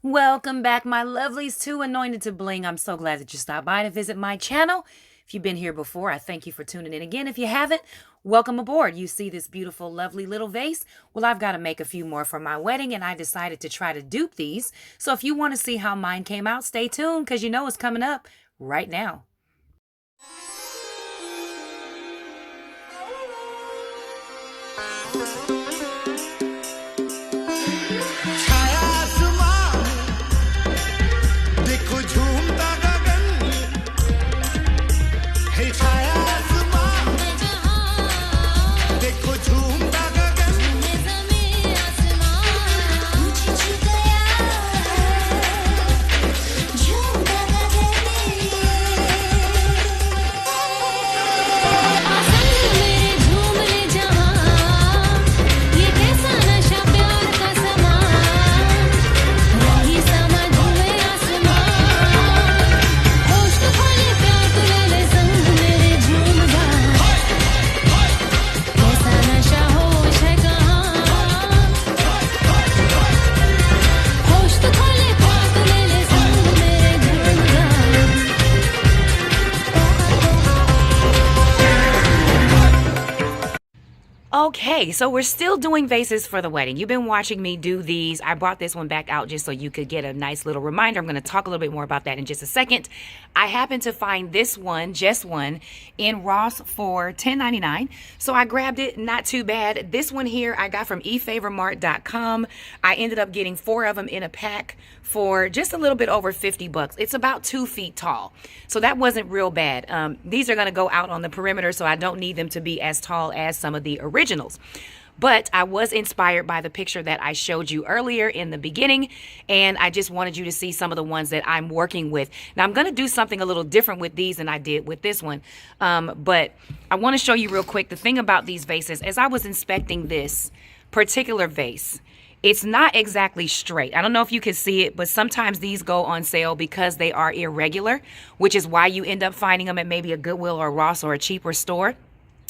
Welcome back, my lovelies, to Anointed to Bling. I'm so glad that you stopped by to visit my channel. If you've been here before, I thank you for tuning in again. If you haven't, welcome aboard. You see this beautiful, lovely little vase? Well, I've got to make a few more for my wedding, and I decided to try to dupe these. So if you want to see how mine came out, stay tuned, because you know it's coming up right now. Okay, so we're still doing vases for the wedding. You've been watching me do these. I brought this one back out just so you could get a nice little reminder. I'm going to talk a little bit more about that in just a second. I happened to find this one, just one, in Ross for $10.99. So I grabbed it, not too bad. This one here I got from efavormart.com. I ended up getting 4 of them in a pack for just a little bit over 50 bucks. It's about 2 feet tall. So that wasn't real bad. These are going to go out on the perimeter, so I don't need them to be as tall as some of the originals. But I was inspired by the picture that I showed you earlier in the beginning, and I just wanted you to see some of the ones that I'm working with. Now, I'm going to do something a little different with these than I did with this one, but I want to show you real quick the thing about these vases. As I was inspecting this particular vase, it's not exactly straight. I don't know if you can see it, but sometimes these go on sale because they are irregular, which is why you end up finding them at maybe a Goodwill or a Ross or a cheaper store.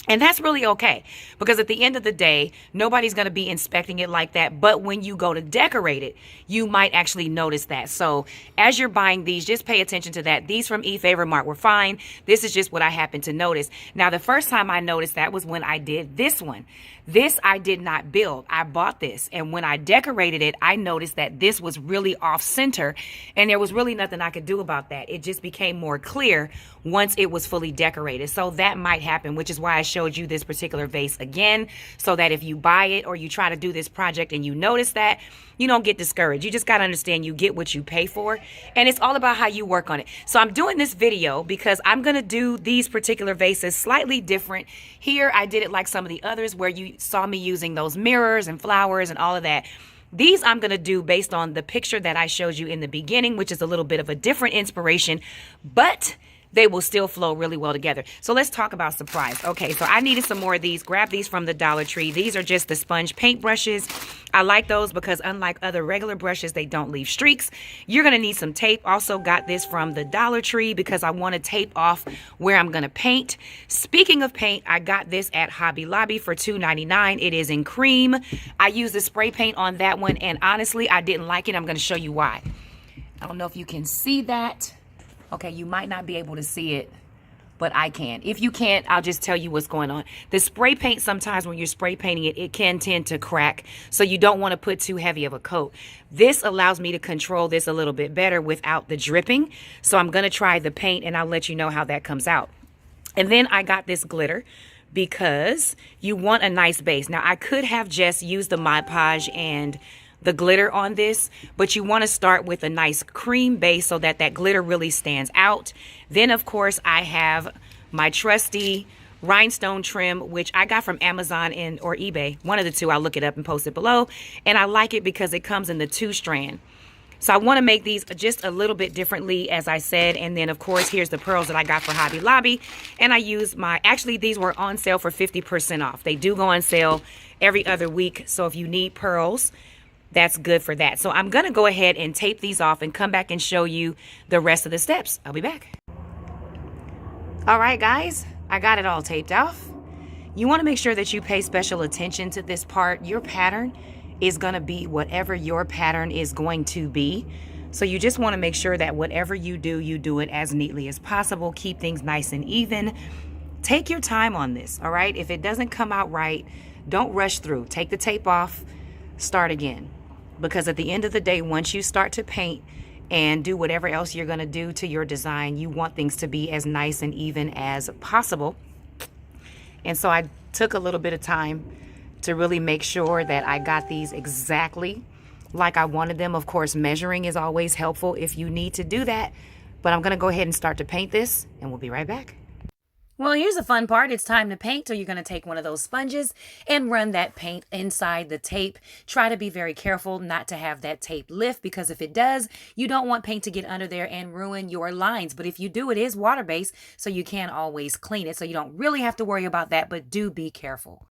And that's really okay, because at the end of the day, nobody's going to be inspecting it like that. But when you go to decorate it, you might actually notice that. So as you're buying these, just pay attention to that. These from eFavorMart were fine. This is just what I happened to notice. Now, the first time I noticed that was when I did this one. This I did not build. I bought this. And when I decorated it, I noticed that this was really off center. And there was really nothing I could do about that. It just became more clear once it was fully decorated. So that might happen, which is why I showed you this particular vase again, so that if you buy it or you try to do this project and you notice that, you don't get discouraged. You just got to understand you get what you pay for, and it's all about how you work on it. So I'm doing this video because I'm going to do these particular vases slightly different. Here I did it like some of the others where you saw me using those mirrors and flowers and all of that. These I'm going to do based on the picture that I showed you in the beginning, which is a little bit of a different inspiration, but they will still flow really well together. So let's talk about surprise. Okay, so I needed some more of these. Grab these from the Dollar Tree. These are just the sponge paint brushes. I like those because unlike other regular brushes, they don't leave streaks. You're going to need some tape. Also got this from the Dollar Tree because I want to tape off where I'm going to paint. Speaking of paint, I got this at Hobby Lobby for $2.99. It is in cream. I used the spray paint on that one, and honestly, I didn't like it. I'm going to show you why. I don't know if you can see that. Okay, you might not be able to see it, but I can. If you can't, I'll just tell you what's going on. The spray paint, sometimes when you're spray painting it, it can tend to crack, so you don't want to put too heavy of a coat. This allows me to control this a little bit better without the dripping, so I'm going to try the paint, and I'll let you know how that comes out. And then I got this glitter because you want a nice base. Now, I could have just used the Podge and the glitter on this, but you want to start with a nice cream base so that that glitter really stands out. Then of course I have my trusty rhinestone trim, which I got from Amazon or eBay, one of the two. I'll look it up and post it below, and I like it because it comes in the 2-strand. So I want to make these just a little bit differently, as I said. And then of course here's the pearls that I got for Hobby Lobby, and I use actually these were on sale for 50% off. They do go on sale every other week, so if you need pearls, that's good for that. So I'm going to go ahead and tape these off and come back and show you the rest of the steps. I'll be back. All right, guys, I got it all taped off. You want to make sure that you pay special attention to this part. Your pattern is going to be whatever your pattern is going to be. So you just want to make sure that whatever you do it as neatly as possible. Keep things nice and even. Take your time on this, all right? If it doesn't come out right, don't rush through. Take the tape off, start again. Because at the end of the day, once you start to paint and do whatever else you're going to do to your design, you want things to be as nice and even as possible. And so I took a little bit of time to really make sure that I got these exactly like I wanted them. Of course, measuring is always helpful if you need to do that. But I'm going to go ahead and start to paint this, and we'll be right back. Well, here's the fun part. It's time to paint. So you're going to take one of those sponges and run that paint inside the tape. Try to be very careful not to have that tape lift, because if it does, you don't want paint to get under there and ruin your lines. But if you do, it is water-based, so you can always clean it. So you don't really have to worry about that, but do be careful.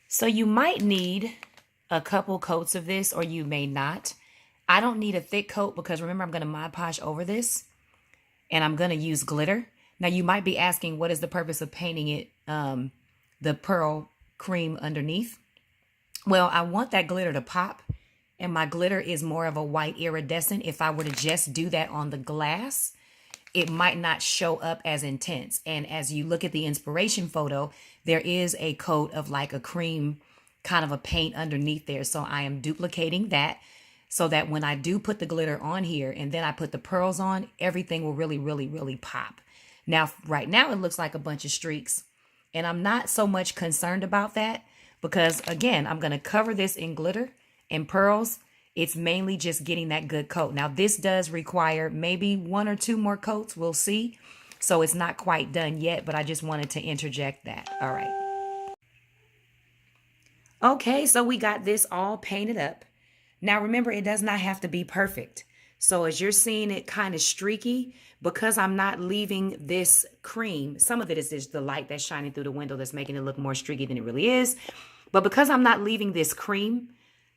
So you might need a couple coats of this, or you may not. I don't need a thick coat because remember, I'm going to Mod Podge over this. And I'm going to use glitter. Now, you might be asking, what is the purpose of painting it, the pearl cream underneath? Well, I want that glitter to pop. And my glitter is more of a white iridescent. If I were to just do that on the glass, it might not show up as intense. And as you look at the inspiration photo, there is a coat of like a cream kind of a paint underneath there. So I am duplicating that, so that when I do put the glitter on here and then I put the pearls on, everything will really, really, really pop. Now, right now it looks like a bunch of streaks, and I'm not so much concerned about that because, again, I'm going to cover this in glitter and pearls. It's mainly just getting that good coat. Now, this does require maybe 1 or 2 more coats. We'll see. So it's not quite done yet, but I just wanted to interject that. All right. Okay, so we got this all painted up. Now, remember, it does not have to be perfect. So as you're seeing it kind of streaky, because I'm not leaving this cream, some of it is just the light that's shining through the window that's making it look more streaky than it really is. But because I'm not leaving this cream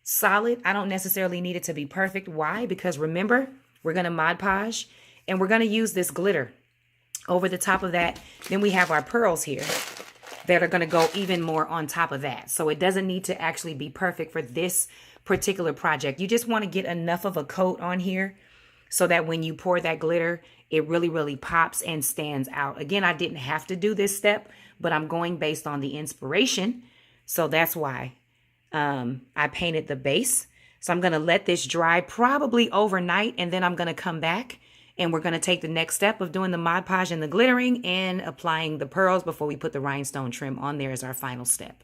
solid, I don't necessarily need it to be perfect. Why? Because remember, we're going to Mod Podge, and we're going to use this glitter over the top of that. Then we have our pearls here that are going to go even more on top of that. So it doesn't need to actually be perfect for this particular project. You just want to get enough of a coat on here so that when you pour that glitter, it really, really pops and stands out. Again, I didn't have to do this step, but I'm going based on the inspiration. So that's why I painted the base. So I'm going to let this dry probably overnight, and then I'm going to come back and we're going to take the next step of doing the Mod Podge and the glittering and applying the pearls before we put the rhinestone trim on there as our final step.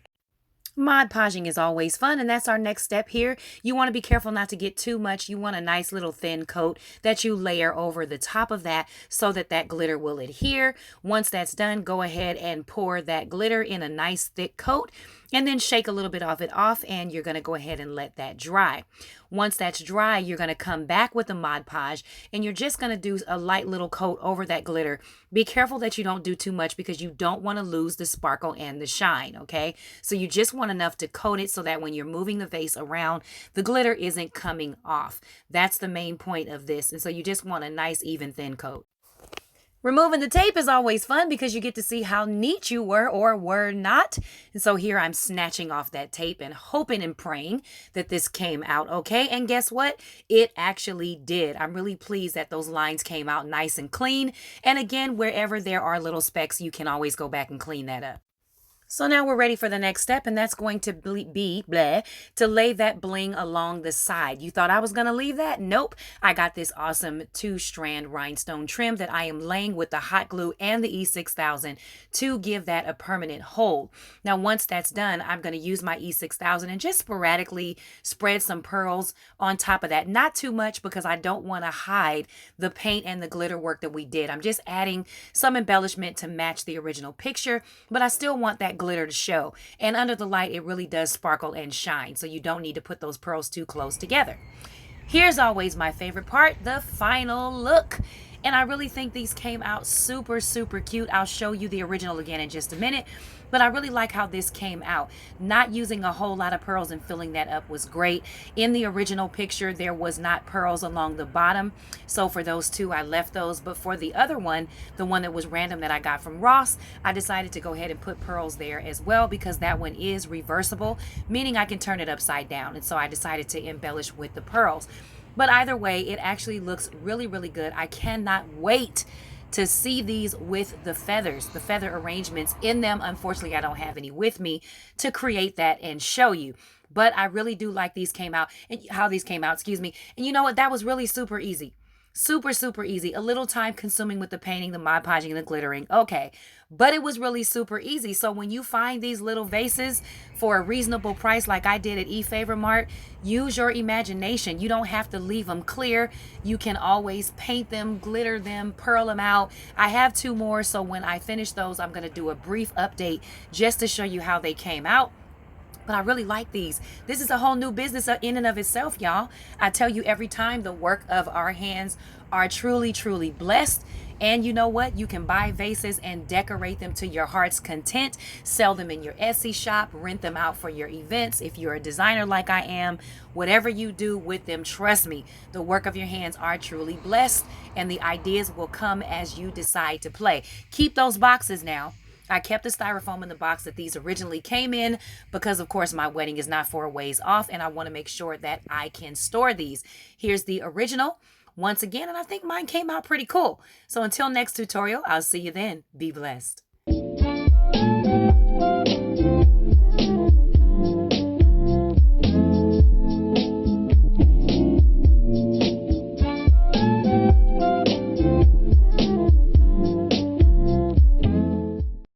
Mod Podging is always fun, and that's our next step here. You want to be careful not to get too much. You want a nice little thin coat that you layer over the top of that so that that glitter will adhere. Once that's done, go ahead and pour that glitter in a nice thick coat, and then shake a little bit of it off, and you're going to go ahead and let that dry. Once that's dry, you're going to come back with the Mod Podge, and you're just going to do a light little coat over that glitter. Be careful that you don't do too much because you don't want to lose the sparkle and the shine, okay? So you just want enough to coat it so that when you're moving the vase around, the glitter isn't coming off. That's the main point of this, and so you just want a nice, even, thin coat. Removing the tape is always fun because you get to see how neat you were or were not. And so here I'm snatching off that tape and hoping and praying that this came out okay. And guess what? It actually did. I'm really pleased that those lines came out nice and clean. And again, wherever there are little specks, you can always go back and clean that up. So now we're ready for the next step, and that's going to be to lay that bling along the side. You thought I was going to leave that? Nope. I got this awesome 2-strand rhinestone trim that I am laying with the hot glue and the E6000 to give that a permanent hold. Now, once that's done, I'm going to use my E6000 and just sporadically spread some pearls on top of that. Not too much because I don't want to hide the paint and the glitter work that we did. I'm just adding some embellishment to match the original picture, but I still want that glitter to show, and under the light it really does sparkle and shine, so you don't need to put those pearls too close together. Here's always my favorite part, the final look. And I really think these came out super, super cute. I'll show you the original again in just a minute. But I really like how this came out. Not using a whole lot of pearls and filling that up was great. In the original picture, there was not pearls along the bottom. So for those two, I left those. But for the other one, the one that was random that I got from Ross, I decided to go ahead and put pearls there as well, because that one is reversible, meaning I can turn it upside down. And so I decided to embellish with the pearls. But either way, it actually looks really, really good. I cannot wait to see these with the feathers, the feather arrangements in them. Unfortunately, I don't have any with me to create that and show you. But I really do like these came out, and how these came out, excuse me. And you know what? That was really super easy. Super, super easy. A little time consuming with the painting, the Mod Podging, and the glittering. Okay. But it was really super easy. So when you find these little vases for a reasonable price like I did at eFavorMart, use your imagination. You don't have to leave them clear. You can always paint them, glitter them, pearl them out. I have two more. So when I finish those, I'm going to do a brief update just to show you how they came out. But I really like these. This is a whole new business in and of itself, y'all. I tell you every time, the work of our hands are truly, truly blessed. And you know what? You can buy vases and decorate them to your heart's content. Sell them in your Etsy shop. Rent them out for your events. If you're a designer like I am, whatever you do with them, trust me, the work of your hands are truly blessed. And the ideas will come as you decide to play. Keep those boxes now. I kept the styrofoam in the box that these originally came in because, of course, my wedding is not for a ways off, and I want to make sure that I can store these. Here's the original once again, and I think mine came out pretty cool. So until next tutorial, I'll see you then. Be blessed.